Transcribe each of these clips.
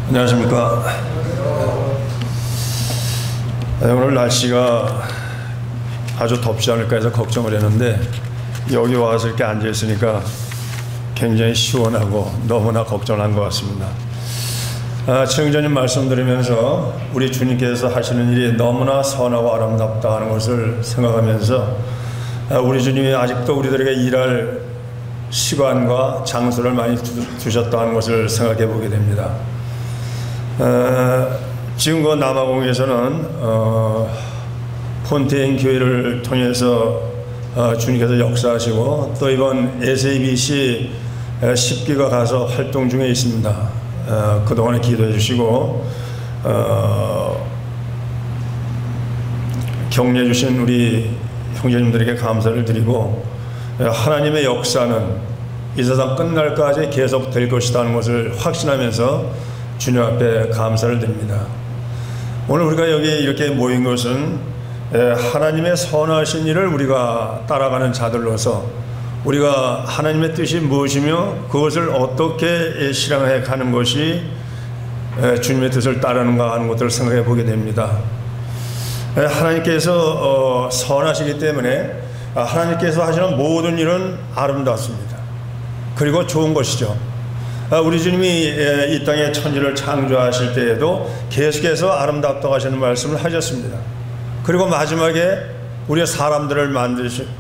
안녕하십니까. 오늘 날씨가 아주 덥지 않을까 해서 걱정을 했는데 여기 와서 이렇게 앉아 있으니까 굉장히 시원하고 너무나 걱정한 것 같습니다. 청자님 말씀 드리면서 우리 주님께서 하시는 일이 너무나 선하고 아름답다 하는 것을 생각하면서 우리 주님이 아직도 우리들에게 일할 시간과 장소를 많이 두셨다는 것을 생각해 보게 됩니다. 지금 그 남아공에서는 폰테인 교회를 통해서 주님께서 역사하시고 또 이번 SABC 10기가 가서 활동 중에 있습니다. 그동안에 기도해 주시고 격려해 주신 우리 형제님들에게 감사를 드리고 하나님의 역사는 이 세상 끝날까지 계속 될 것이라는 것을 확신하면서 주님 앞에 감사를 드립니다. 오늘 우리가 여기 이렇게 모인 것은 하나님의 선하신 일을 우리가 따라가는 자들로서 우리가 하나님의 뜻이 무엇이며 그것을 어떻게 실행해 가는 것이 주님의 뜻을 따르는가 하는 것들을 생각해 보게 됩니다. 하나님께서 선하시기 때문에 하나님께서 하시는 모든 일은 아름답습니다. 그리고 좋은 것이죠. 우리 주님이 이 땅에 천지를 창조하실 때에도 계속해서 아름답다고 하시는 말씀을 하셨습니다. 그리고 마지막에 우리 사람들을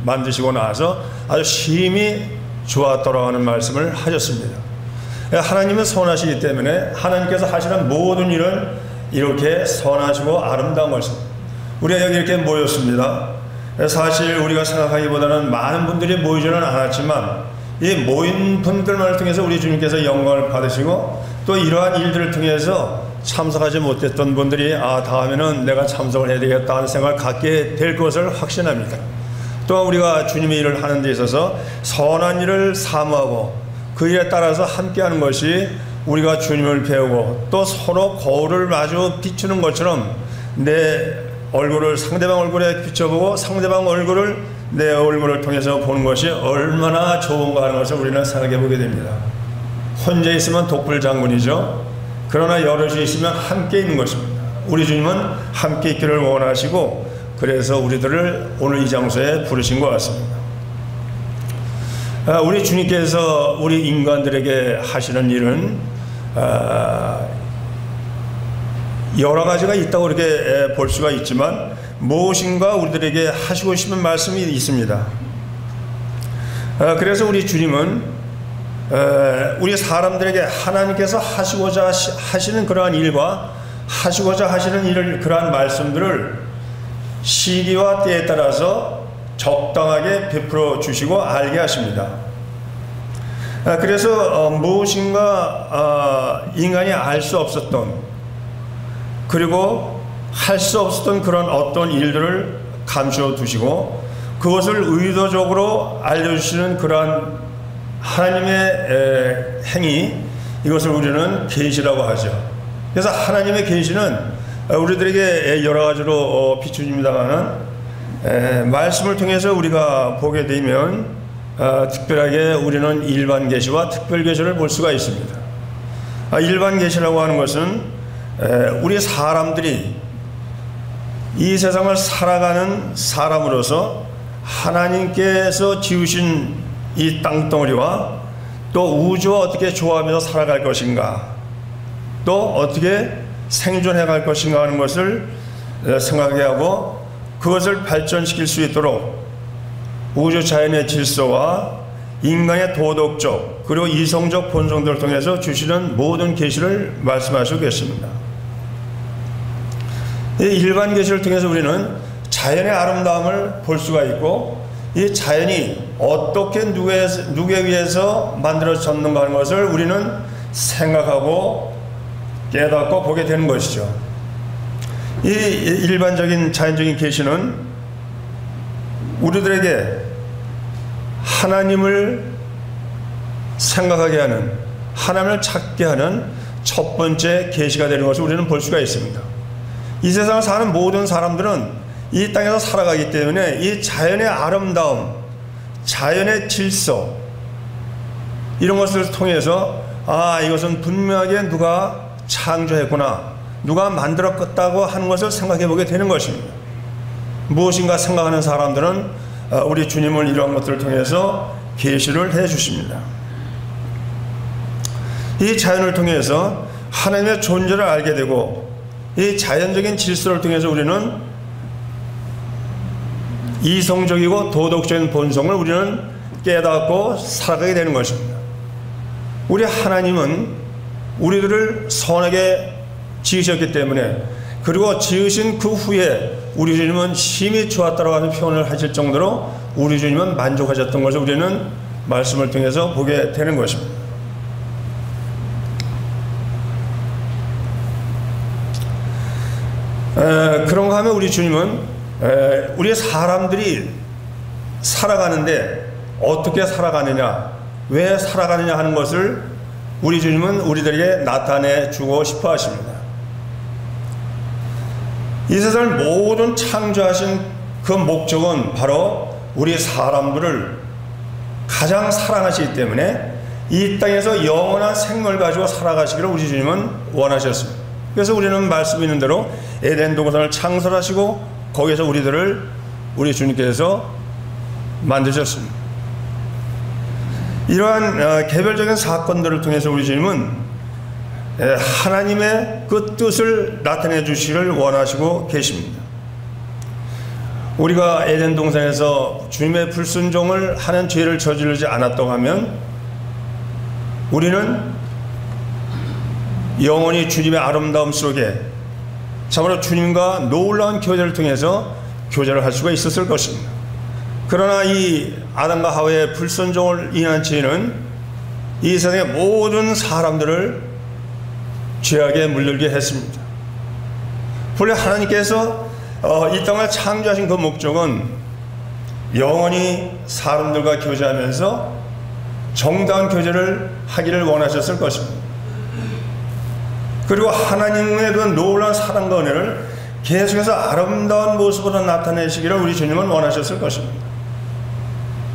만드시고 나서 아주 심히 좋았다고 하는 말씀을 하셨습니다. 하나님은 선하시기 때문에 하나님께서 하시는 모든 일은 이렇게 선하시고 아름다운 것입니다. 우리가 여기 이렇게 모였습니다. 사실 우리가 생각하기보다는 많은 분들이 모이지는 않았지만 이 모인 분들만을 통해서 우리 주님께서 영광을 받으시고 또 이러한 일들을 통해서 참석하지 못했던 분들이 다음에는 내가 참석을 해야 되겠다 하는 생각을 갖게 될 것을 확신합니다. 또 우리가 주님의 일을 하는 데 있어서 선한 일을 사모하고 그 일에 따라서 함께하는 것이 우리가 주님을 배우고 또 서로 거울을 마주 비추는 것처럼 내 얼굴을 상대방 얼굴에 비춰보고 상대방 얼굴을 내 얼굴을 통해서 보는 것이 얼마나 좋은가 하는 것을 우리는 생각해 보게 됩니다. 혼자 있으면 독불장군이죠. 그러나 여럿이 있으면 함께 있는 것입니다. 우리 주님은 함께 있기를 원하시고 그래서 우리들을 오늘 이 장소에 부르신 것 같습니다. 우리 주님께서 우리 인간들에게 하시는 일은 여러 가지가 있다고 이렇게 볼 수가 있지만 무엇인가 우리들에게 하시고 싶은 말씀이 있습니다. 그래서 우리 주님은 우리 사람들에게 하나님께서 하시고자 하시는 그러한 일과 하시고자 하시는 일을 그러한 말씀들을 시기와 때에 따라서 적당하게 베풀어 주시고 알게 하십니다. 그래서 무엇인가 인간이 알 수 없었던 그리고 할 수 없었던 그런 어떤 일들을 감추어 두시고 그것을 의도적으로 알려주시는 그러한 하나님의 행위, 이것을 우리는 계시라고 하죠. 그래서 하나님의 계시는 우리들에게 여러 가지로 비추집니다만은 말씀을 통해서 우리가 보게 되면 특별하게 우리는 일반 계시와 특별 계시를 볼 수가 있습니다. 일반 계시라고 하는 것은 우리 사람들이 이 세상을 살아가는 사람으로서 하나님께서 지으신 이 땅덩어리와 또 우주와 어떻게 조화하면서 살아갈 것인가 또 어떻게 생존해 갈 것인가 하는 것을 생각해 하고 그것을 발전시킬 수 있도록 우주 자연의 질서와 인간의 도덕적 그리고 이성적 본성들을 통해서 주시는 모든 계시를 말씀하시고 계십니다. 이 일반 계시를 통해서 우리는 자연의 아름다움을 볼 수가 있고 이 자연이 어떻게 누구에 의해서 만들어졌는가 하는 것을 우리는 생각하고 깨닫고 보게 되는 것이죠. 이 일반적인 자연적인 계시는 우리들에게 하나님을 생각하게 하는 하나님을 찾게 하는 첫 번째 계시가 되는 것을 우리는 볼 수가 있습니다. 이 세상을 사는 모든 사람들은 이 땅에서 살아가기 때문에 이 자연의 아름다움, 자연의 질서 이런 것을 통해서 이것은 분명하게 누가 창조했구나, 누가 만들었다고 하는 것을 생각해 보게 되는 것입니다. 무엇인가 생각하는 사람들은 우리 주님은 이러한 것들을 통해서 계시를 해 주십니다. 이 자연을 통해서 하나님의 존재를 알게 되고, 이 자연적인 질서를 통해서 우리는 이성적이고 도덕적인 본성을 우리는 깨닫고 살아가게 되는 것입니다. 우리 하나님은 우리들을 선하게 지으셨기 때문에, 그리고 지으신 그 후에 우리 주님은 심히 좋았다고 하는 표현을 하실 정도로 우리 주님은 만족하셨던 것을 우리는 말씀을 통해서 보게 되는 것입니다. 그런가 하면 우리 주님은 우리 사람들이 살아가는데 어떻게 살아가느냐, 왜 살아가느냐 하는 것을 우리 주님은 우리들에게 나타내 주고 싶어 하십니다. 이 세상을 모든 창조하신 그 목적은 바로 우리 사람들을 가장 사랑하시기 때문에 이 땅에서 영원한 생명을 가지고 살아가시기를 우리 주님은 원하셨습니다. 그래서 우리는 말씀 있는 대로 에덴 동산을 창설하시고 거기에서 우리들을 우리 주님께서 만드셨습니다. 이러한 개별적인 사건들을 통해서 우리 주님은 하나님의 그 뜻을 나타내 주시기를 원하시고 계십니다. 우리가 에덴 동산에서 주님의 불순종을 하는 죄를 저지르지 않았다고 하면 우리는 영원히 주님의 아름다움 속에 참으로 주님과 놀라운 교제를 통해서 교제를 할 수가 있었을 것입니다. 그러나 이 아담과 하와의 불순종을 인한 죄는 이 세상의 모든 사람들을 죄악에 물들게 했습니다. 본래 하나님께서 이 땅을 창조하신 그 목적은 영원히 사람들과 교제하면서 정당한 교제를 하기를 원하셨을 것입니다. 그리고 하나님의 그 놀라운 사랑과 은혜를 계속해서 아름다운 모습으로 나타내시기를 우리 주님은 원하셨을 것입니다.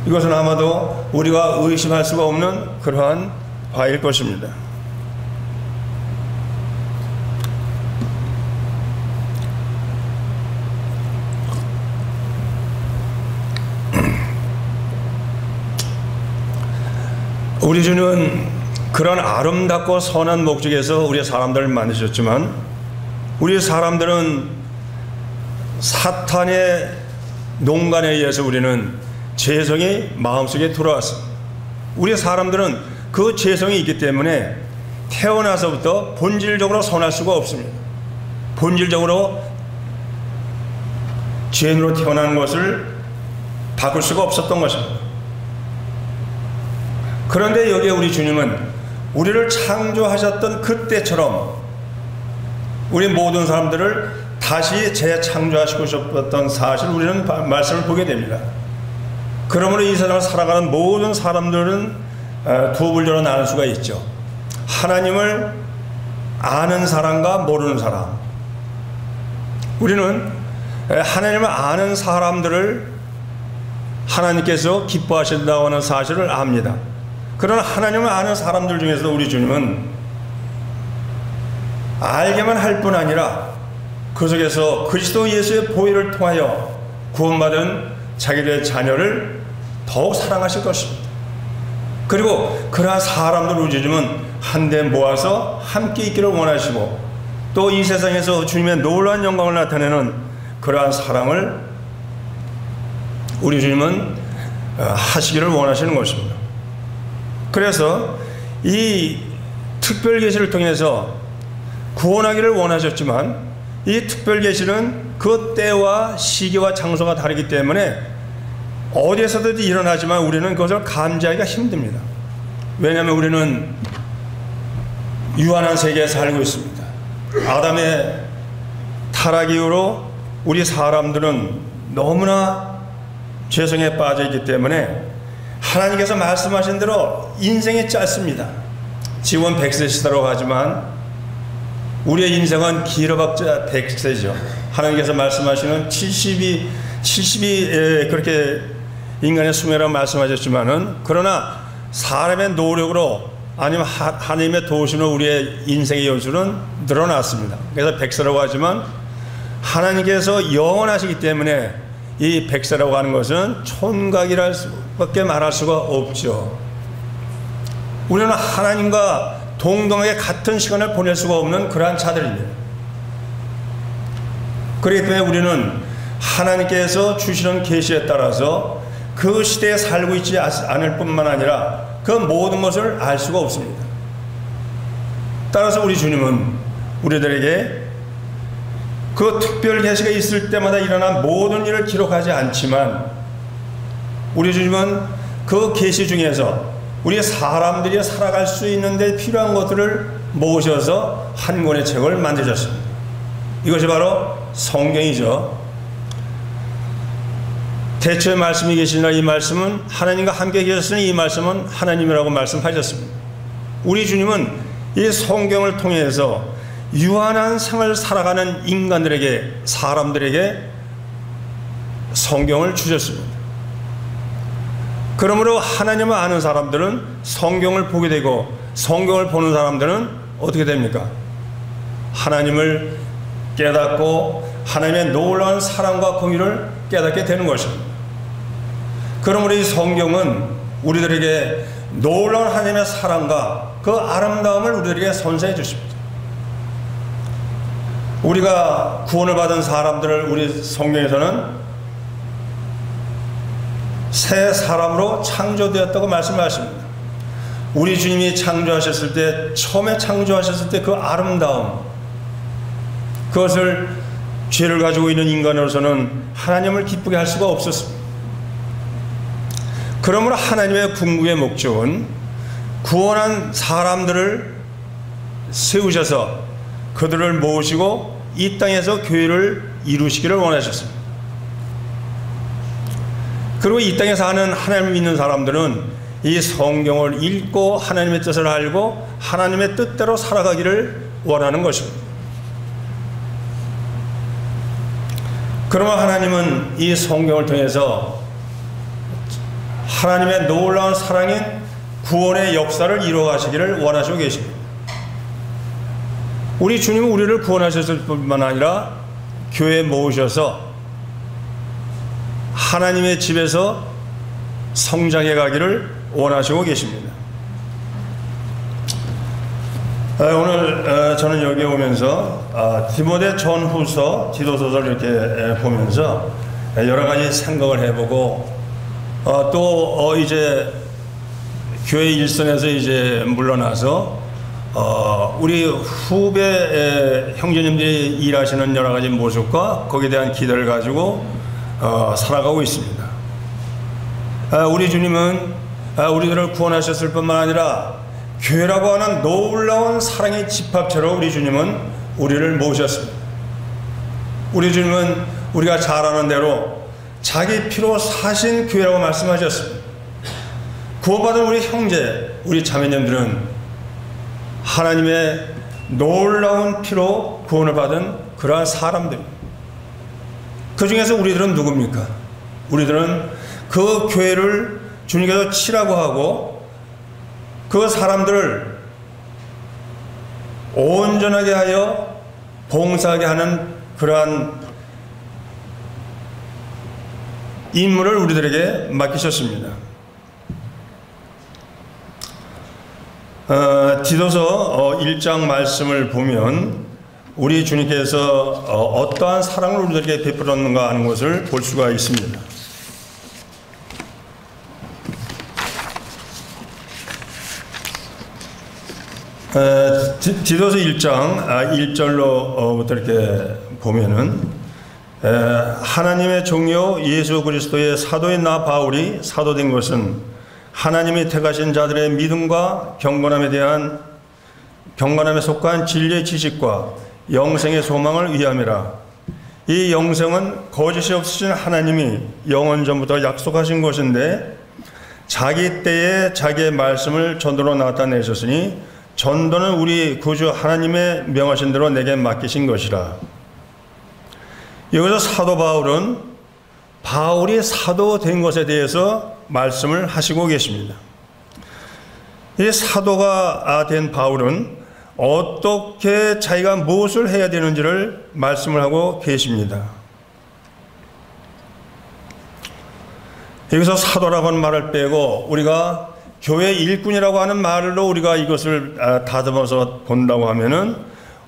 이것은 아마도 우리가 의심할 수가 없는 그러한 바일 것입니다. 우리 주님은 그런 아름답고 선한 목적에서 우리 사람들을 만드셨지만, 우리 사람들은 사탄의 농간에 의해서 우리는 죄성이 마음속에 들어왔습니다. 우리 사람들은 그 죄성이 있기 때문에 태어나서부터 본질적으로 선할 수가 없습니다. 본질적으로 죄인으로 태어나는 것을 바꿀 수가 없었던 것입니다. 그런데 여기에 우리 주님은 우리를 창조하셨던 그때처럼 우리 모든 사람들을 다시 재창조하시고 싶었던 사실, 우리는 말씀을 보게 됩니다. 그러므로 이 세상을 살아가는 모든 사람들은 두 분류로 나눌 수가 있죠. 하나님을 아는 사람과 모르는 사람. 우리는 하나님을 아는 사람들을 하나님께서 기뻐하신다고 하는 사실을 압니다. 그러나 하나님을 아는 사람들 중에서 우리 주님은 알게만 할 뿐 아니라 그 속에서 그리스도 예수의 보혈을 통하여 구원받은 자기들의 자녀를 더욱 사랑하실 것입니다. 그리고 그러한 사람들 우리 주님은 한데 모아서 함께 있기를 원하시고, 또 이 세상에서 주님의 놀라운 영광을 나타내는 그러한 사랑을 우리 주님은 하시기를 원하시는 것입니다. 그래서 이 특별 계시를 통해서 구원하기를 원하셨지만, 이 특별 계시는 그 때와 시기와 장소가 다르기 때문에 어디에서도 일어나지만 우리는 그것을 감지하기가 힘듭니다. 왜냐하면 우리는 유한한 세계에 살고 있습니다. 아담의 타락 이후로 우리 사람들은 너무나 죄성에 빠져 있기 때문에 하나님께서 말씀하신 대로 인생이 짧습니다. 지금 100세 시대라고 하지만 우리의 인생은 길어봤자 100세죠. 하나님께서 말씀하시는 70이 그렇게 인간의 수명이라고 말씀하셨지만은, 그러나 사람의 노력으로 아니면 하나님의 도우심으로 우리의 인생의 연수는 늘어났습니다. 그래서 백세라고 하지만 하나님께서 영원하시기 때문에 이 백세라고 하는 것은 촌각이랄 수밖에 말할 수가 없죠. 우리는 하나님과 동등하게 같은 시간을 보낼 수가 없는 그러한 자들입니다. 그렇기 때문에 우리는 하나님께서 주시는 계시에 따라서 그 시대에 살고 있지 않을 뿐만 아니라 그 모든 것을 알 수가 없습니다. 따라서 우리 주님은 우리들에게 그 특별 계시가 있을 때마다 일어난 모든 일을 기록하지 않지만 우리 주님은 그 계시 중에서 우리 사람들이 살아갈 수 있는 데 필요한 것들을 모셔서 한 권의 책을 만드셨습니다. 이것이 바로 성경이죠. 대초의 말씀이 계시나 이 말씀은 하나님과 함께 계셨으니 이 말씀은 하나님이라고 말씀하셨습니다. 우리 주님은 이 성경을 통해서 유한한 생을 살아가는 인간들에게, 사람들에게 성경을 주셨습니다. 그러므로 하나님을 아는 사람들은 성경을 보게 되고 성경을 보는 사람들은 어떻게 됩니까? 하나님을 깨닫고 하나님의 놀라운 사랑과 공의를 깨닫게 되는 것입니다. 그러므로 이 성경은 우리들에게 놀라운 하나님의 사랑과 그 아름다움을 우리들에게 선사해 주십니다. 우리가 구원을 받은 사람들을 우리 성경에서는 새 사람으로 창조되었다고 말씀하십니다. 우리 주님이 창조하셨을 때, 처음에 창조하셨을 때 그 아름다움, 그것을 죄를 가지고 있는 인간으로서는 하나님을 기쁘게 할 수가 없었습니다. 그러므로 하나님의 궁극의 목적은 구원한 사람들을 세우셔서 그들을 모으시고 이 땅에서 교회를 이루시기를 원하셨습니다. 그리고 이 땅에 사는 하나님을 믿는 사람들은 이 성경을 읽고 하나님의 뜻을 알고 하나님의 뜻대로 살아가기를 원하는 것입니다. 그러면 하나님은 이 성경을 통해서 하나님의 놀라운 사랑인 구원의 역사를 이루어가시기를 원하시고 계십니다. 우리 주님은 우리를 구원하셨을 뿐만 아니라 교회에 모으셔서 하나님의 집에서 성장해 가기를 원하시고 계십니다. 오늘 저는 여기 오면서 디모데 전후서, 디도서를 이렇게 보면서 여러 가지 생각을 해보고 또 이제 교회 일선에서 이제 물러나서 우리 후배 형제님들이 일하시는 여러 가지 모습과 거기에 대한 기대를 가지고 살아가고 있습니다. 우리 주님은 우리들을 구원하셨을 뿐만 아니라 교회라고 하는 놀라운 사랑의 집합체로 우리 주님은 우리를 모으셨습니다. 우리 주님은 우리가 잘 아는 대로 자기 피로 사신 교회라고 말씀하셨습니다. 구원받은 우리 형제, 우리 자매님들은 하나님의 놀라운 피로 구원을 받은 그러한 사람들입니다. 그 중에서 우리들은 누굽니까? 우리들은 그 교회를 주님께서 치라고 하고 그 사람들을 온전하게 하여 봉사하게 하는 그러한 임무를 우리들에게 맡기셨습니다. 디도서 1장 말씀을 보면 우리 주님께서 어떠한 사랑을 우리들에게 베풀었는가 하는 것을 볼 수가 있습니다. 디도서 1장 1절로부터 이렇게 보면은 하나님의 종이요 예수 그리스도의 사도인 나 바울이 사도된 것은 하나님이 택하신 자들의 믿음과 경건함에 속한 진리의 지식과 영생의 소망을 위함이라. 이 영생은 거짓이 없으신 하나님이 영원 전부터 약속하신 것인데 자기 때에 자기의 말씀을 전도로 나타내셨으니 전도는 우리 구주 하나님의 명하신 대로 내게 맡기신 것이라. 여기서 사도 바울은 바울이 사도된 것에 대해서 말씀을 하시고 계십니다. 이 사도가 된 바울은 어떻게 자기가 무엇을 해야 되는지를 말씀을 하고 계십니다. 여기서 사도라고 하는 말을 빼고 우리가 교회 일꾼이라고 하는 말로 우리가 이것을 다듬어서 본다고 하면은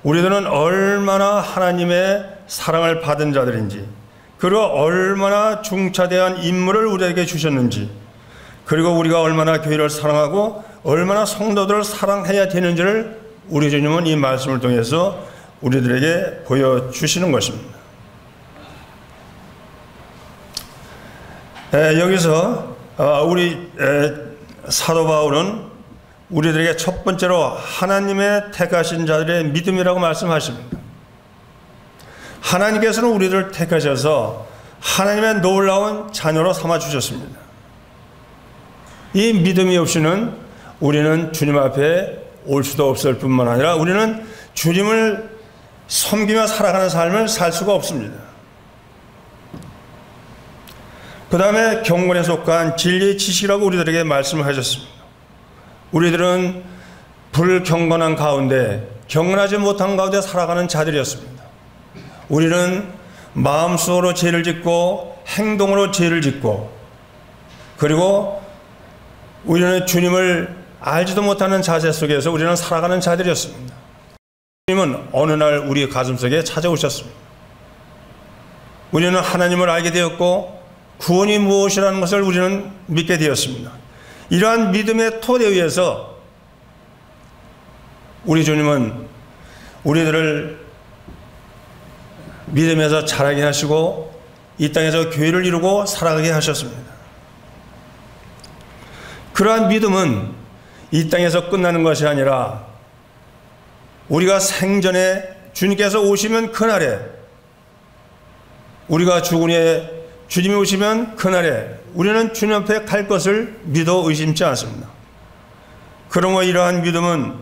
우리들은 얼마나 하나님의 사랑을 받은 자들인지, 그리고 얼마나 중차대한 임무를 우리에게 주셨는지, 그리고 우리가 얼마나 교회를 사랑하고 얼마나 성도들을 사랑해야 되는지를 우리 주님은 이 말씀을 통해서 우리들에게 보여주시는 것입니다. 여기서 우리 사도 바울은 우리들에게 첫 번째로 하나님의 택하신 자들의 믿음이라고 말씀하십니다. 하나님께서는 우리들을 택하셔서 하나님의 놀라운 자녀로 삼아주셨습니다. 이 믿음이 없이는 우리는 주님 앞에 올 수도 없을 뿐만 아니라 우리는 주님을 섬기며 살아가는 삶을 살 수가 없습니다. 그 다음에 경건에 속한 진리의 지식이라고 우리들에게 말씀을 하셨습니다. 우리들은 불경건한 가운데, 경건하지 못한 가운데 살아가는 자들이었습니다. 우리는 마음속으로 죄를 짓고 행동으로 죄를 짓고, 그리고 우리는 주님을 알지도 못하는 자세 속에서 우리는 살아가는 자들이었습니다. 주님은 어느 날 우리 가슴속에 찾아오셨습니다. 우리는 하나님을 알게 되었고 구원이 무엇이라는 것을 우리는 믿게 되었습니다. 이러한 믿음의 토대 위에서 우리 주님은 우리들을 믿음에서 자라게 하시고 이 땅에서 교회를 이루고 살아가게 하셨습니다. 그러한 믿음은 이 땅에서 끝나는 것이 아니라 우리가 생전에 주님께서 오시면 그날에, 우리가 죽은 후에 주님이 오시면 그날에 우리는 주님 앞에 갈 것을 믿어 의심치 않습니다. 그러므로 이러한 믿음은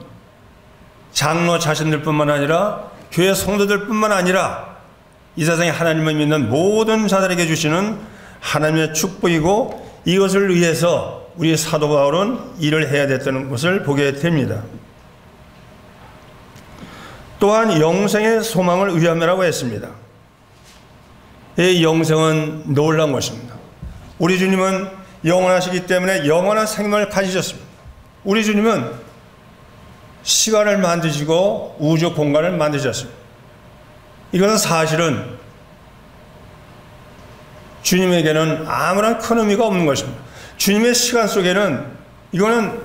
장로 자신들뿐만 아니라 교회 성도들뿐만 아니라 이 세상에 하나님을 믿는 모든 자들에게 주시는 하나님의 축복이고, 이것을 위해서 우리 사도 바울은 일을 해야 됐다는 것을 보게 됩니다. 또한 영생의 소망을 위함이라고 했습니다. 이 영생은 놀라운 것입니다. 우리 주님은 영원하시기 때문에 영원한 생명을 가지셨습니다. 우리 주님은 시간을 만드시고 우주 공간을 만드셨습니다. 이것은 사실은 주님에게는 아무런 큰 의미가 없는 것입니다. 주님의 시간 속에는 이거는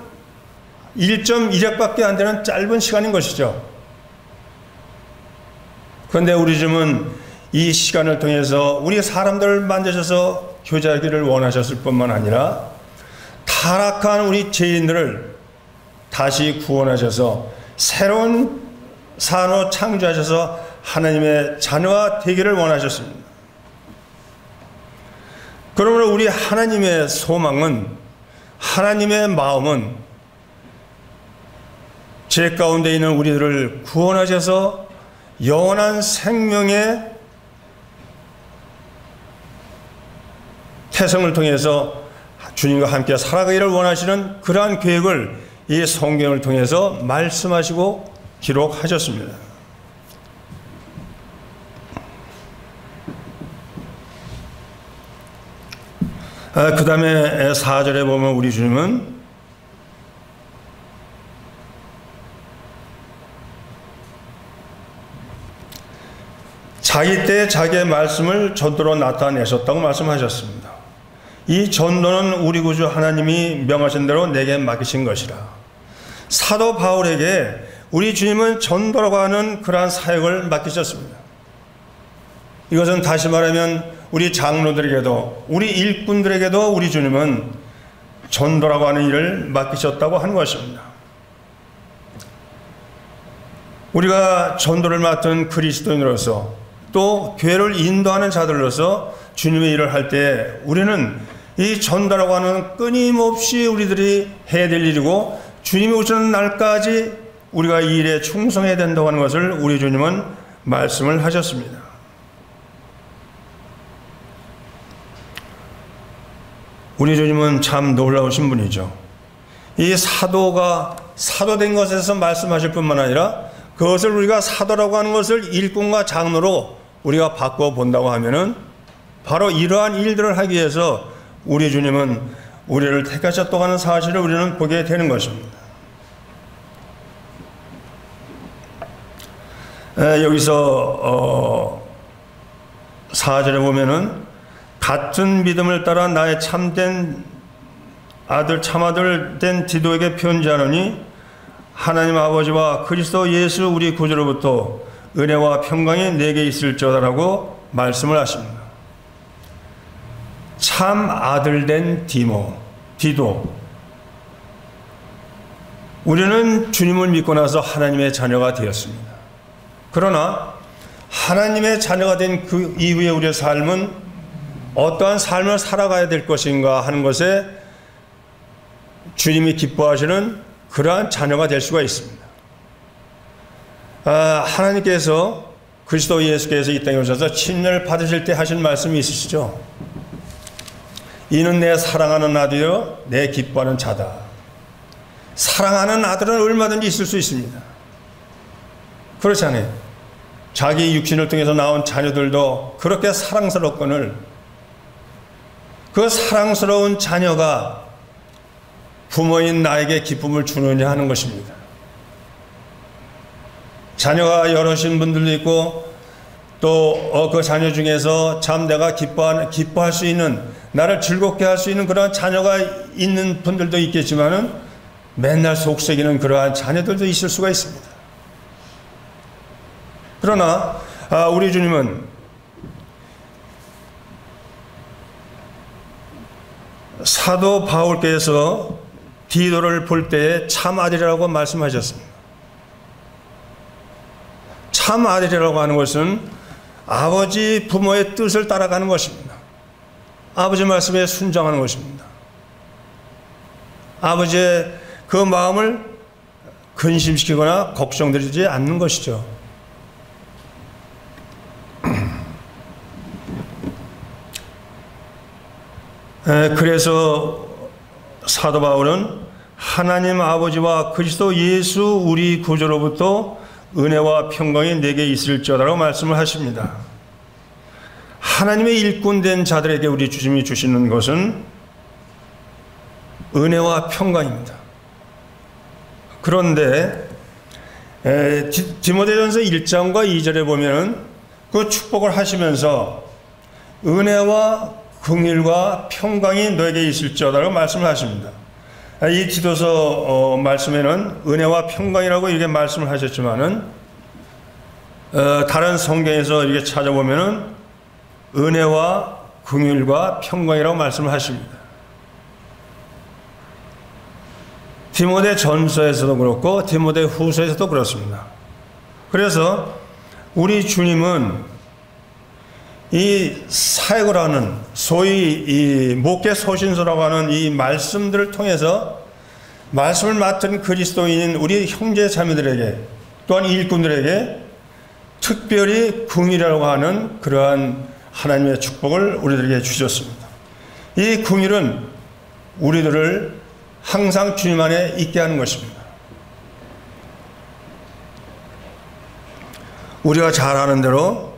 1.1핵밖에 안 되는 짧은 시간인 것이죠. 그런데 우리 주님은 이 시간을 통해서 우리 사람들을 만드셔서 교제하기를 원하셨을 뿐만 아니라 타락한 우리 죄인들을 다시 구원하셔서 새로운 산으로 창조하셔서 하나님의 자녀가 되기를 원하셨습니다. 그러므로 우리 하나님의 소망은, 하나님의 마음은 죄 가운데 있는 우리들을 구원하셔서 영원한 생명의 태생을 통해서 주님과 함께 살아가기를 원하시는 그러한 계획을 이 성경을 통해서 말씀하시고 기록하셨습니다. 그 다음에 4절에 보면 우리 주님은 자기 때 자기의 말씀을 전도로 나타내셨다고 말씀하셨습니다. 이 전도는 우리 구주 하나님이 명하신 대로 내게 맡기신 것이라. 사도 바울에게 우리 주님은 전도라고 하는 그러한 사역을 맡기셨습니다. 이것은 다시 말하면 우리 장로들에게도, 우리 일꾼들에게도 우리 주님은 전도라고 하는 일을 맡기셨다고 하는 것입니다. 우리가 전도를 맡은 그리스도인으로서 또 교회를 인도하는 자들로서 주님의 일을 할 때 우리는 이 전도라고 하는 끊임없이 우리들이 해야 될 일이고, 주님이 오시는 날까지 우리가 이 일에 충성해야 된다고 하는 것을 우리 주님은 말씀을 하셨습니다. 우리 주님은 참 놀라우신 분이죠. 이 사도가 사도된 것에서 말씀하실 뿐만 아니라 그것을 우리가 사도라고 하는 것을 일꾼과 장로로 우리가 바꿔 본다고 하면은 바로 이러한 일들을 하기 위해서 우리 주님은 우리를 택하셨다고 하는 사실을 우리는 보게 되는 것입니다. 여기서 4절에 보면은 같은 믿음을 따라 나의 참된 아들 참아들 된 디도에게 편지하노니 하나님 아버지와 그리스도 예수 우리 구주로부터 은혜와 평강이 내게 있을지어다라고 말씀을 하십니다. 참 아들 된 디도. 우리는 주님을 믿고 나서 하나님의 자녀가 되었습니다. 그러나 하나님의 자녀가 된 그 이후에 우리의 삶은 어떠한 삶을 살아가야 될 것인가 하는 것에 주님이 기뻐하시는 그러한 자녀가 될 수가 있습니다. 하나님께서 그리스도 예수께서 이 땅에 오셔서 침례를 받으실 때 하신 말씀이 있으시죠. 이는 내 사랑하는 아들이요 내 기뻐하는 자다. 사랑하는 아들은 얼마든지 있을 수 있습니다. 그렇지 않아요? 자기 육신을 통해서 나온 자녀들도 그렇게 사랑스럽거늘 그 사랑스러운 자녀가 부모인 나에게 기쁨을 주느냐 하는 것입니다. 자녀가 여럿인 분들도 있고 또 그 자녀 중에서 참 내가 기뻐할 수 있는 나를 즐겁게 할 수 있는 그러한 자녀가 있는 분들도 있겠지만은 맨날 속썩이는 그러한 자녀들도 있을 수가 있습니다. 그러나 우리 주님은 사도 바울께서 디도를 볼 때에 참 아들이라고 말씀하셨습니다. 참 아들이라고 하는 것은 아버지 부모의 뜻을 따라가는 것입니다. 아버지 말씀에 순종하는 것입니다. 아버지의 그 마음을 근심시키거나 걱정드리지 않는 것이죠. 그래서 사도 바울은 하나님 아버지와 그리스도 예수 우리 구주로부터 은혜와 평강이 내게 있을지어다라고 말씀을 하십니다. 하나님의 일꾼된 자들에게 우리 주님이 주시는 것은 은혜와 평강입니다. 그런데 디모데전서 1장과 2절에 보면은 그 축복을 하시면서 은혜와 긍휼과 평강이 너에게 있을지어다라고 말씀을 하십니다. 이 디도서 말씀에는 은혜와 평강이라고 이렇게 말씀을 하셨지만은 다른 성경에서 이렇게 찾아보면은 은혜와 긍휼과 평강이라고 말씀을 하십니다. 디모데 전서에서도 그렇고 디모데 후서에서도 그렇습니다. 그래서 우리 주님은 이 사역을 하는 소위 이 목회 소신서라고 하는 이 말씀들을 통해서 말씀을 맡은 그리스도인인 우리 형제 자매들에게 또한 일꾼들에게 특별히 긍휼이라고 하는 그러한 하나님의 축복을 우리들에게 주셨습니다. 이 긍휼은 우리들을 항상 주님 안에 있게 하는 것입니다. 우리가 잘 아는 대로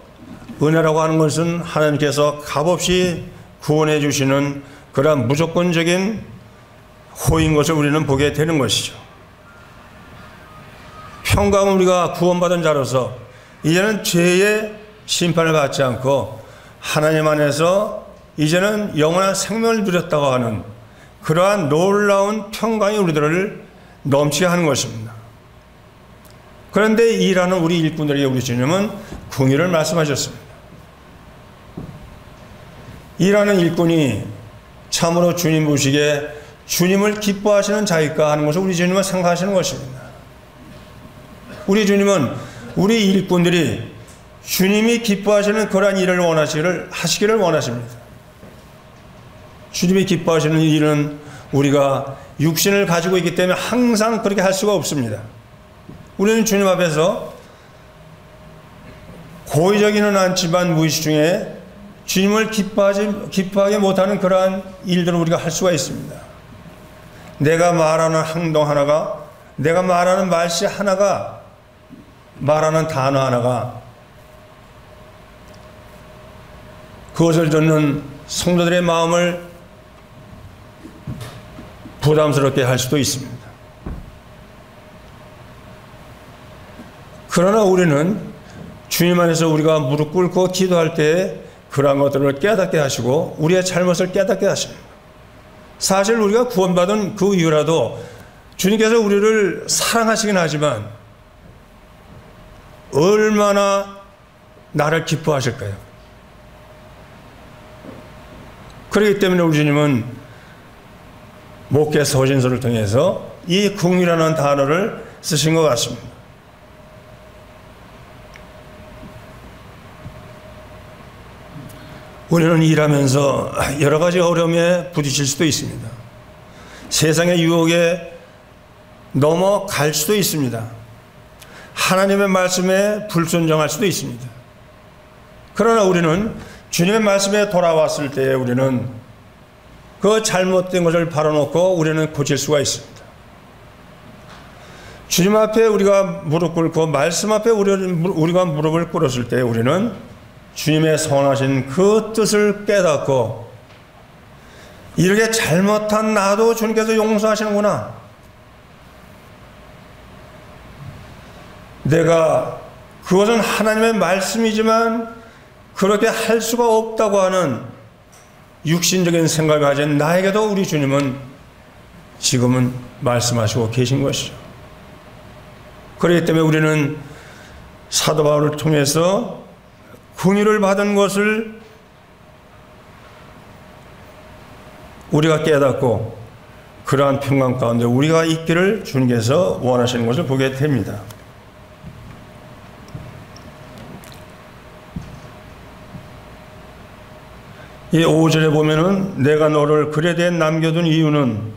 은혜라고 하는 것은 하나님께서 값없이 구원해 주시는 그러한 무조건적인 호인 것을 우리는 보게 되는 것이죠. 평강은 우리가 구원받은 자로서 이제는 죄의 심판을 받지 않고 하나님 안에서 이제는 영원한 생명을 누렸다고 하는 그러한 놀라운 평강이 우리들을 넘치게 하는 것입니다. 그런데 일하는 우리 일꾼들에게 우리 주님은 긍휼을 말씀하셨습니다. 일하는 일꾼이 참으로 주님 보시기에 주님을 기뻐하시는 자일까 하는 것을 우리 주님은 생각하시는 것입니다. 우리 주님은 우리 일꾼들이 주님이 기뻐하시는 그러한 일을 하시기를 원하십니다. 주님이 기뻐하시는 일은 우리가 육신을 가지고 있기 때문에 항상 그렇게 할 수가 없습니다. 우리는 주님 앞에서 고의적이는 않지만 무의식 중에 주님을 기뻐하게 못하는 그러한 일들을 우리가 할 수가 있습니다. 내가 말하는 행동 하나가, 내가 말하는 말씨 하나가, 말하는 단어 하나가 그것을 듣는 성도들의 마음을 부담스럽게 할 수도 있습니다. 그러나 우리는 주님 안에서 우리가 무릎 꿇고 기도할 때 그러한 것들을 깨닫게 하시고 우리의 잘못을 깨닫게 하십니다. 사실 우리가 구원받은 그 이유라도 주님께서 우리를 사랑하시긴 하지만 얼마나 나를 기뻐하실까요? 그렇기 때문에 우리 주님은 목회 서신서를 통해서 이 긍휼이라는 단어를 쓰신 것 같습니다. 우리는 일하면서 여러 가지 어려움에 부딪힐 수도 있습니다. 세상의 유혹에 넘어갈 수도 있습니다. 하나님의 말씀에 불순종할 수도 있습니다. 그러나 우리는 주님의 말씀에 돌아왔을 때 우리는 그 잘못된 것을 바로놓고 우리는 고칠 수가 있습니다. 주님 앞에 우리가 무릎 꿇고 말씀 앞에 우리가 무릎을 꿇었을 때 우리는 주님의 선하신 그 뜻을 깨닫고 이렇게 잘못한 나도 주님께서 용서하시는구나. 내가 그것은 하나님의 말씀이지만 그렇게 할 수가 없다고 하는 육신적인 생각을 가진 나에게도 우리 주님은 지금은 말씀하시고 계신 것이죠. 그렇기 때문에 우리는 사도 바울을 통해서 긍휼을 받은 것을 우리가 깨닫고 그러한 평강 가운데 우리가 있기를 주님께서 원하시는 것을 보게 됩니다. 이 5절에 보면은 내가 너를 글에 대해 남겨둔 이유는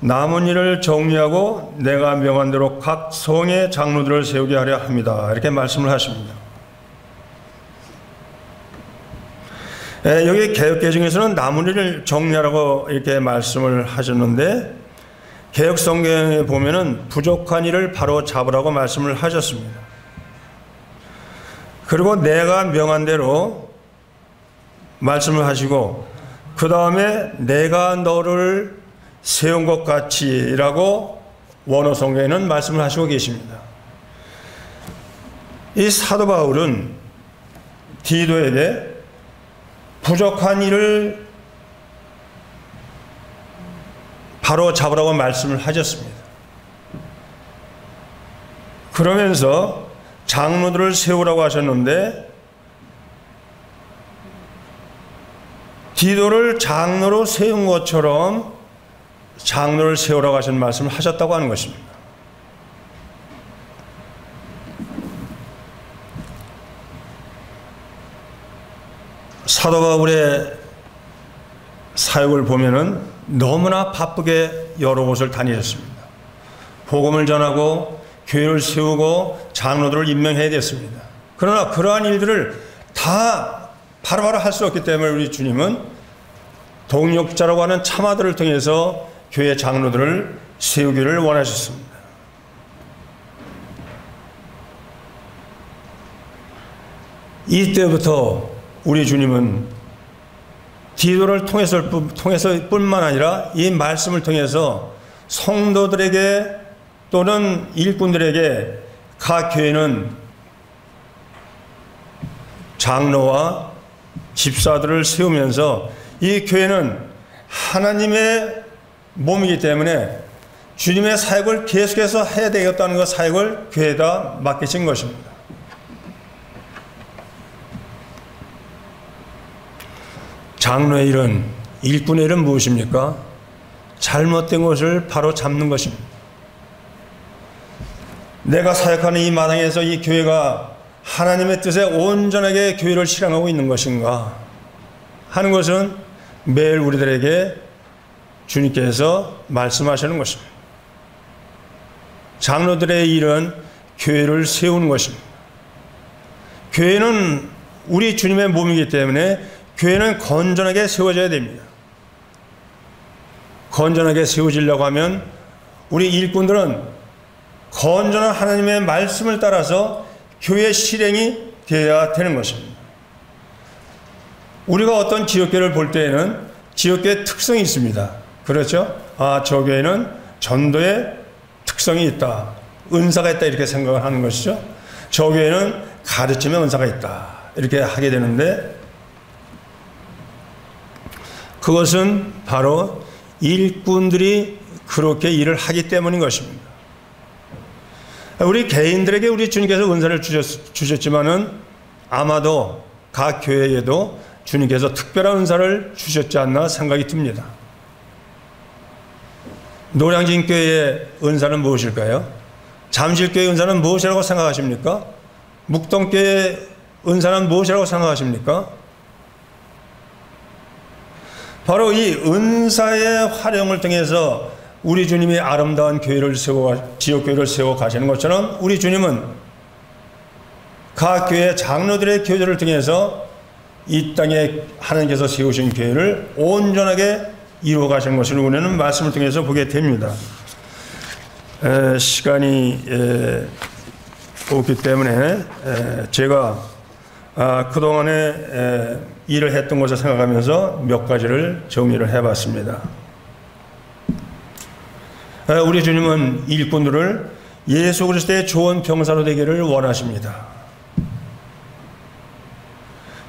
남은 일을 정리하고 내가 명한 대로 각 성의 장로들을 세우게 하려 합니다. 이렇게 말씀을 하십니다. 여기 개역개정에서는 남은 일을 정리하라고 이렇게 말씀을 하셨는데 개역성경에 보면은 부족한 일을 바로 잡으라고 말씀을 하셨습니다. 그리고 내가 명한 대로 말씀을 하시고 그 다음에 내가 너를 세운 것 같이라고 원어 성경에는 말씀을 하시고 계십니다. 이 사도 바울은 디도에게 부족한 일을 바로 잡으라고 말씀을 하셨습니다. 그러면서 장로들을 세우라고 하셨는데 디도를 장로로 세운 것처럼 장로를 세우라고 하신 말씀을 하셨다고 하는 것입니다. 사도 바울의 사역을 보면은 너무나 바쁘게 여러 곳을 다니셨습니다. 복음을 전하고 교회를 세우고 장로들을 임명해야 됐습니다. 그러나 그러한 일들을 다 바로바로 할 수 없기 때문에 우리 주님은 동역자라고 하는 참아들을 통해서 교회 장로들을 세우기를 원하셨습니다. 이때부터 우리 주님은 디도를 통해서뿐만 아니라 이 말씀을 통해서 성도들에게 또는 일꾼들에게 각 교회는 장로와 집사들을 세우면서 이 교회는 하나님의 몸이기 때문에 주님의 사역을 계속해서 해야 되겠다는 그 사역을 교회에다 맡기신 것입니다. 장로의 일은, 일꾼의 일은 무엇입니까? 잘못된 것을 바로 잡는 것입니다. 내가 사역하는 이 마당에서 이 교회가 하나님의 뜻에 온전하게 교회를 실행하고 있는 것인가 하는 것은 매일 우리들에게 주님께서 말씀하시는 것입니다. 장로들의 일은 교회를 세우는 것입니다. 교회는 우리 주님의 몸이기 때문에 교회는 건전하게 세워져야 됩니다. 건전하게 세워지려고 하면 우리 일꾼들은 건전한 하나님의 말씀을 따라서 교회 실행이 되어야 되는 것입니다. 우리가 어떤 지역교회를 볼 때에는 지역교회 특성이 있습니다. 그렇죠? 저 교회는 전도의 특성이 있다, 은사가 있다, 이렇게 생각을 하는 것이죠. 저 교회는 가르침의 은사가 있다, 이렇게 하게 되는데, 그것은 바로 일꾼들이 그렇게 일을 하기 때문인 것입니다. 우리 개인들에게 우리 주님께서 은사를 주셨지만은 아마도 각 교회에도 주님께서 특별한 은사를 주셨지 않나 생각이 듭니다. 노량진교회의 은사는 무엇일까요? 잠실교회의 은사는 무엇이라고 생각하십니까? 묵동교회의 은사는 무엇이라고 생각하십니까? 바로 이 은사의 활용을 통해서 우리 주님이 아름다운 교회를 지역교회를 세워 가시는 것처럼 우리 주님은 각 교회 장로들의 교제를 통해서 이 땅에 하나님께서 세우신 교회를 온전하게 이루어 가시는 것을 우리는 말씀을 통해서 보게 됩니다. 시간이 없기 때문에 제가 그동안에 일을 했던 것을 생각하면서 몇 가지를 정리를 해봤습니다. 우리 주님은 일꾼들을 예수 그리스도의 좋은 병사로 되기를 원하십니다.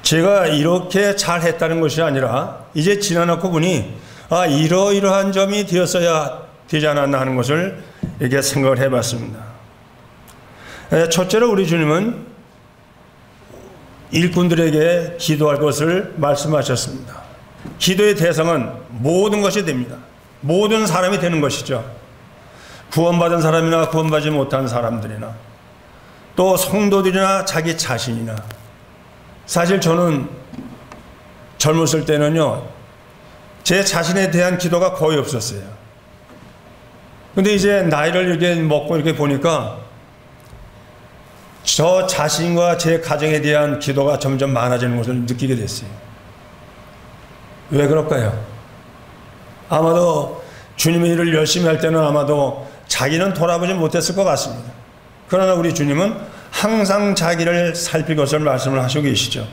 제가 이렇게 잘했다는 것이 아니라 이제 지나놓고 보니 이러이러한 점이 되었어야 되지 않았나 하는 것을 이렇게 생각을 해봤습니다. 첫째로 우리 주님은 일꾼들에게 기도할 것을 말씀하셨습니다. 기도의 대상은 모든 것이 됩니다. 모든 사람이 되는 것이죠. 구원받은 사람이나 구원받지 못한 사람들이나 또 성도들이나 자기 자신이나. 사실 저는 젊었을 때는요, 제 자신에 대한 기도가 거의 없었어요. 근데 이제 나이를 이렇게 먹고 이렇게 보니까 저 자신과 제 가정에 대한 기도가 점점 많아지는 것을 느끼게 됐어요. 왜 그럴까요? 아마도 주님의 일을 열심히 할 때는 아마도 자기는 돌아보지 못했을 것 같습니다. 그러나 우리 주님은 항상 자기를 살필 것을 말씀을 하시고 계시죠.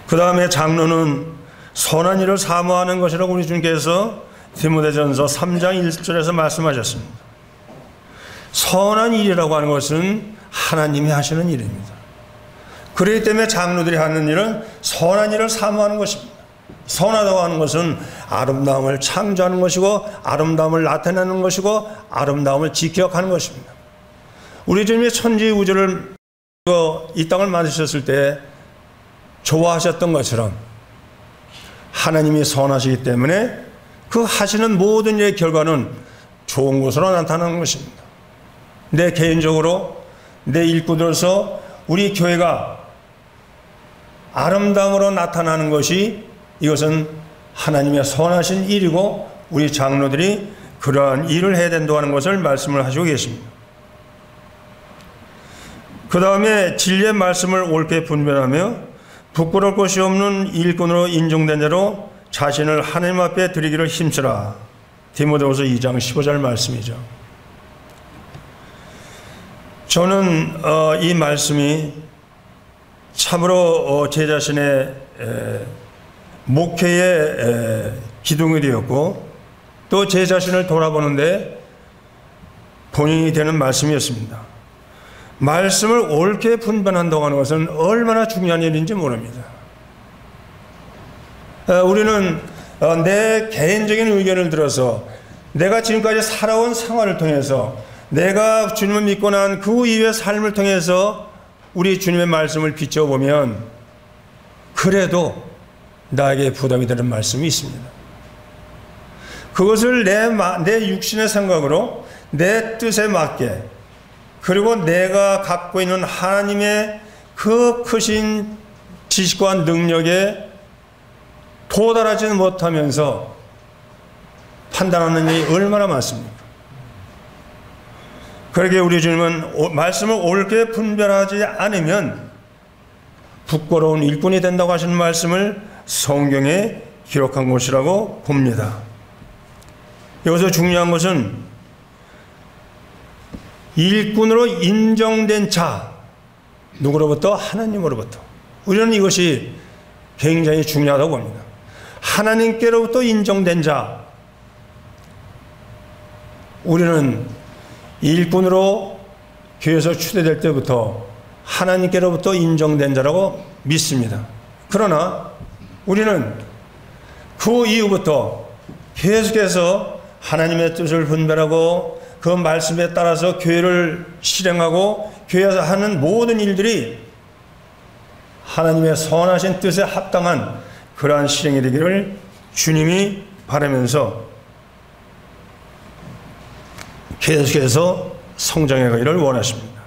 그 다음에 장로는 선한 일을 사모하는 것이라고 우리 주님께서 디모데전서 3장 1절에서 말씀하셨습니다. 선한 일이라고 하는 것은 하나님이 하시는 일입니다. 그렇기 때문에 장로들이 하는 일은 선한 일을 사모하는 것입니다. 선하다고 하는 것은 아름다움을 창조하는 것이고 아름다움을 나타내는 것이고 아름다움을 지켜가는 것입니다. 우리 주님이 천지 우주를 이 땅을 만드셨을 때 좋아하셨던 것처럼 하나님이 선하시기 때문에 그 하시는 모든 일의 결과는 좋은 것으로 나타나는 것입니다. 내 개인적으로 내 일꾼으로서 우리 교회가 아름다움으로 나타나는 것이 이것은 하나님의 선하신 일이고 우리 장로들이 그러한 일을 해야 된다고 하는 것을 말씀을 하시고 계십니다. 그 다음에 진리의 말씀을 옳게 분별하며 부끄러울 것이 없는 일꾼으로 인정된 자로 자신을 하나님 앞에 드리기를 힘쓰라. 디모데후서 2장 15절 말씀이죠. 저는 이 말씀이 참으로 제 자신의 목회의 기둥이 되었고 또 제 자신을 돌아보는데 본인이 되는 말씀이었습니다. 말씀을 옳게 분별한다고 하는 것은 얼마나 중요한 일인지 모릅니다. 우리는 내 개인적인 의견을 들어서 내가 지금까지 살아온 생활을 통해서 내가 주님을 믿고 난 그 이후의 삶을 통해서 우리 주님의 말씀을 비춰보면 그래도 나에게 부담이 되는 말씀이 있습니다. 그것을 내 육신의 생각으로 내 뜻에 맞게 그리고 내가 갖고 있는 하나님의 그 크신 지식과 능력에 도달하지는 못하면서 판단하는 일이 얼마나 많습니까? 그러기에 우리 주님은 말씀을 옳게 분별하지 않으면 부끄러운 일꾼이 된다고 하시는 말씀을 성경에 기록한 것이라고 봅니다. 여기서 중요한 것은 일꾼으로 인정된 자, 누구로부터? 하나님으로부터. 우리는 이것이 굉장히 중요하다고 봅니다. 하나님께로부터 인정된 자, 우리는 일꾼으로 교회에서 추대될 때부터 하나님께로부터 인정된 자라고 믿습니다. 그러나 우리는 그 이후부터 계속해서 하나님의 뜻을 분별하고 그 말씀에 따라서 교회를 실행하고 교회에서 하는 모든 일들이 하나님의 선하신 뜻에 합당한 그러한 실행이 되기를 주님이 바라면서 계속해서 성장해 가기를 원하십니다.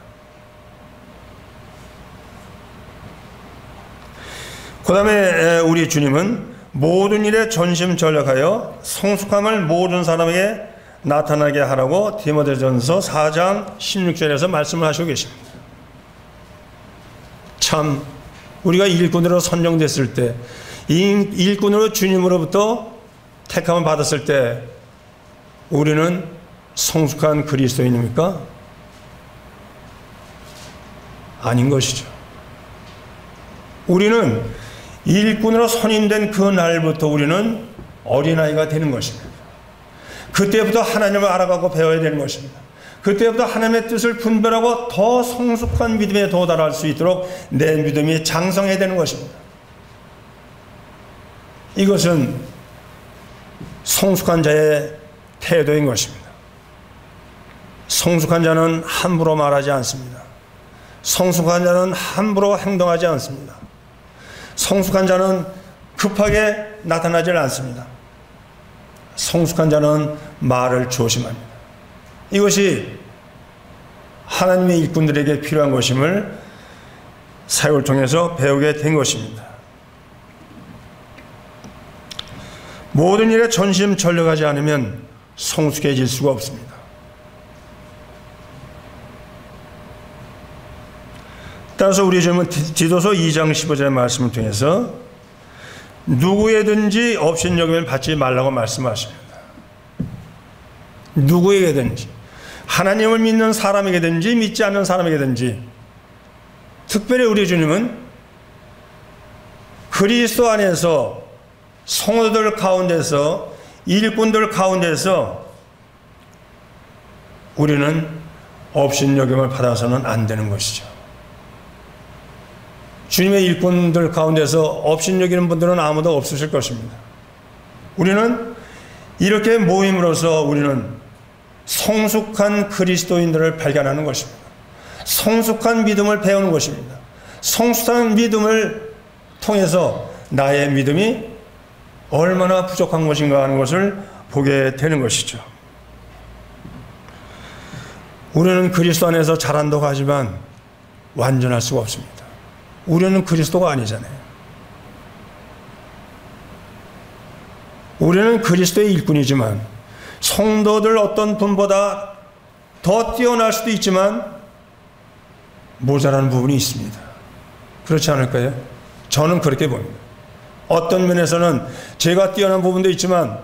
그 다음에 우리 주님은 모든 일에 전심전력하여 성숙함을 모든 사람에게 나타나게 하라고 디모데전서 4장 16절에서 말씀을 하시고 계십니다. 참 우리가 일꾼으로 선정됐을 때, 일꾼으로 주님으로부터 택함을 받았을 때 우리는 성숙한 그리스도인입니까? 아닌 것이죠. 우리는 일꾼으로 선임된 그 날부터 우리는 어린아이가 되는 것입니다. 그때부터 하나님을 알아가고 배워야 되는 것입니다. 그때부터 하나님의 뜻을 분별하고 더 성숙한 믿음에 도달할 수 있도록 내 믿음이 장성해야 되는 것입니다. 이것은 성숙한 자의 태도인 것입니다. 성숙한 자는 함부로 말하지 않습니다. 성숙한 자는 함부로 행동하지 않습니다. 성숙한 자는 급하게 나타나지 않습니다. 성숙한 자는 말을 조심합니다. 이것이 하나님의 일꾼들에게 필요한 것임을 사역을 통해서 배우게 된 것입니다. 모든 일에 전심전력하지 않으면 성숙해질 수가 없습니다. 따라서 우리 주님은 디도서 2장 15절의 말씀을 통해서 누구에든지 업신여김을 받지 말라고 말씀하십니다. 누구에게든지, 하나님을 믿는 사람에게든지 믿지 않는 사람에게든지, 특별히 우리 주님은 그리스도 안에서 성도들 가운데서, 일꾼들 가운데서 우리는 업신여김을 받아서는 안 되는 것이죠. 주님의 일꾼들 가운데서 업신여기는 분들은 아무도 없으실 것입니다. 우리는 이렇게 모임으로써 우리는 성숙한 그리스도인들을 발견하는 것입니다. 성숙한 믿음을 배우는 것입니다. 성숙한 믿음을 통해서 나의 믿음이 얼마나 부족한 것인가 하는 것을 보게 되는 것이죠. 우리는 그리스도 안에서 자란다고 하지만 완전할 수가 없습니다. 우리는 그리스도가 아니잖아요. 우리는 그리스도의 일꾼이지만 성도들 어떤 분보다 더 뛰어날 수도 있지만 모자라는 부분이 있습니다. 그렇지 않을까요? 저는 그렇게 봅니다. 어떤 면에서는 제가 뛰어난 부분도 있지만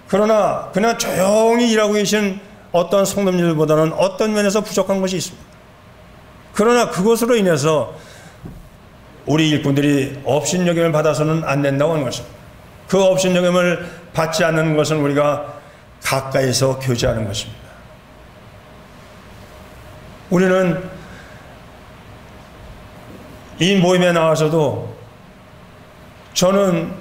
그러나 그냥 조용히 일하고 계신 어떤 성도님들보다는 어떤 면에서 부족한 것이 있습니다. 그러나 그것으로 인해서 우리 일꾼들이 업신여김을 받아서는 안 된다고 하는 것입니다. 그 업신여김을 받지 않는 것은 우리가 가까이서 교제하는 것입니다. 우리는 이 모임에 나와서도 저는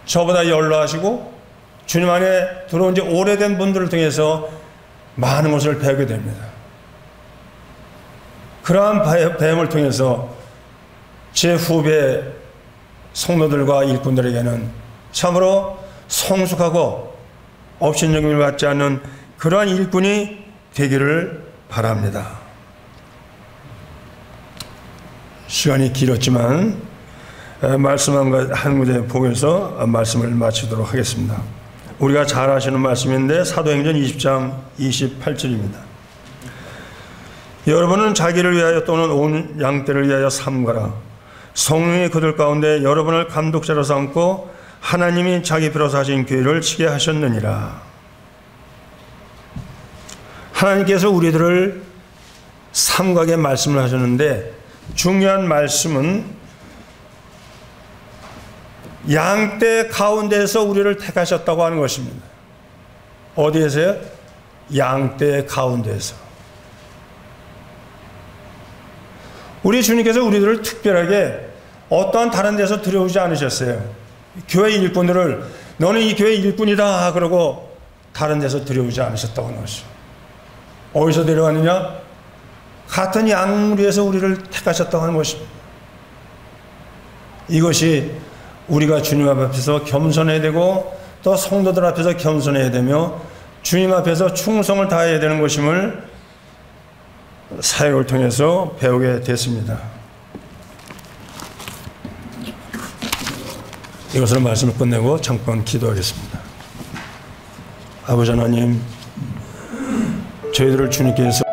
저보다 연로하시고 주님 안에 들어온 지 오래된 분들을 통해서 많은 것을 배우게 됩니다. 그러한 배움을 통해서 제 후배 성도들과 일꾼들에게는 참으로 성숙하고 업신여김을 받지 않는 그러한 일꾼이 되기를 바랍니다. 시간이 길었지만 말씀 한 군데 보면서 말씀을 마치도록 하겠습니다. 우리가 잘 아시는 말씀인데 사도행전 20장 28절입니다. 여러분은 자기를 위하여 또는 온 양떼를 위하여 삼가라. 성령이 그들 가운데 여러분을 감독자로 삼고 하나님이 자기 피로서 하신 교회를 치게 하셨느니라. 하나님께서 우리들을 삼각의 말씀을 하셨는데 중요한 말씀은 양떼 가운데서 우리를 택하셨다고 하는 것입니다. 어디에서요? 양떼 가운데서. 우리 주님께서 우리들을 특별하게 어떠한 다른 데서 들여오지 않으셨어요. 교회 일꾼들을 너는 이 교회 일꾼이다 그러고 다른 데서 들여오지 않으셨다고 하는 것이죠. 어디서 데려왔느냐? 같은 양무리에서 우리를 택하셨다고 하는 것입니다. 이것이 우리가 주님 앞에서 겸손해야 되고 또 성도들 앞에서 겸손해야 되며 주님 앞에서 충성을 다해야 되는 것임을 사역을 통해서 배우게 됐습니다. 이것으로 말씀을 끝내고 잠깐 기도하겠습니다. 아버지 하나님, 저희들을 주님께서